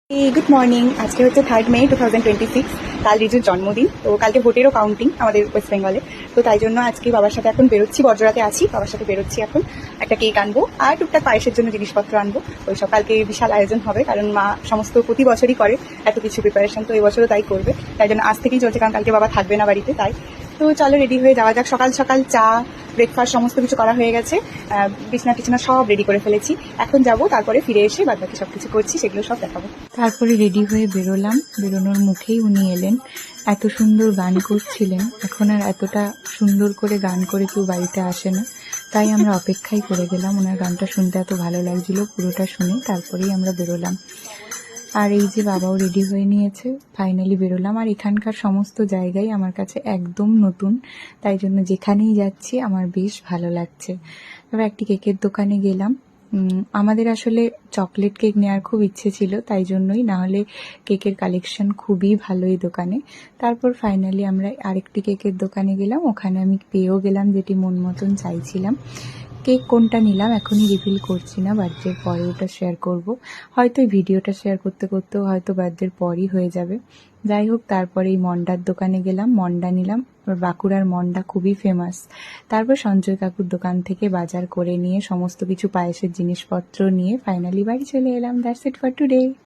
Good morning. আজকে হচ্ছে 3 মে 2026। কাল রিজুর জন্মদিন, তো কালকে ভোটেরও কাউন্টিং আমাদের ওয়েস্ট বেঙ্গলে। তো তাই জন্য আজকে বাবার সাথে এখন বেরোচ্ছি, বজ্রাতে আছি, বাবার সাথে বেরোচ্ছি। এখন একটা কেক আনবো আর টুকটাক পায়েসের জন্য জিনিসপত্র আনবো। ওই সব কালকে বিশাল আয়োজন হবে, কারণ মা সমস্ত প্রতি বছরই করে এত কিছু প্রিপারেশন, তো এবছরও তাই করবে। তাই জন্য আজ থেকেই চলছে, কারণ কালকে বাবা থাকবে না বাড়িতে। তাই তো চলো রেডি হয়ে যাওয়া যাক। সকাল সকাল চা, ব্রেকফাস্ট সমস্ত কিছু করা হয়ে গেছে, বিছনা টিছনা সব রেডি করে ফেলেছি। এখন যাব, তারপরে ফিরে এসে বাদ বাকি সব কিছু করছি সেগুলো সব দেখাবো। তারপরে রেডি হয়ে বেরোলাম। বেরোনোর মুখেই উনি এলেন। এত সুন্দর গান করছিলেন, এখন আর এতটা সুন্দর করে গান করে কেউ বাড়িতে আসে না। তাই আমরা অপেক্ষাই করে গেলাম। ওনার গানটা শুনতে এত ভালো লাগছিল, পুরোটা শুনে তারপরেই আমরা বেরোলাম। আর এই যে বাবাও রেডি হয়ে নিয়েছে, ফাইনালি বেরোলাম। আর এখানকার সমস্ত জায়গায় আমার কাছে একদম নতুন, তাই জন্য যেখানেই যাচ্ছি আমার বেশ ভালো লাগছে। তবে একটি কেকের দোকানে গেলাম। আমাদের আসলে চকলেট কেক নেওয়ার খুব ইচ্ছে ছিল, তাই জন্যই, না হলে কেকের কালেকশন খুবই ভালো এই দোকানে। তারপর ফাইনালি আমরা আরেকটি কেকের দোকানে গেলাম, ওখানে আমি পেয়েও গেলাম যেটি মন মতন চাইছিলাম। কেক কোনটা নিলাম এখনই রিভিল করছি না, বার্থডের পরে ওটা শেয়ার করব। হয়তো এই ভিডিওটা শেয়ার করতে করতেও হয়তো বার্থডের পরই হয়ে যাবে। যাই হোক, তারপরে এই মন্ডার দোকানে গেলাম, মন্ডা নিলাম। বাঁকুড়ার মন্ডা খুবই ফেমাস। তারপর সঞ্জয় কাকুর দোকান থেকে বাজার করে নিয়ে সমস্ত কিছু পায়েসের জিনিসপত্র নিয়ে ফাইনালি বাড়ি চলে এলাম। That's it for today.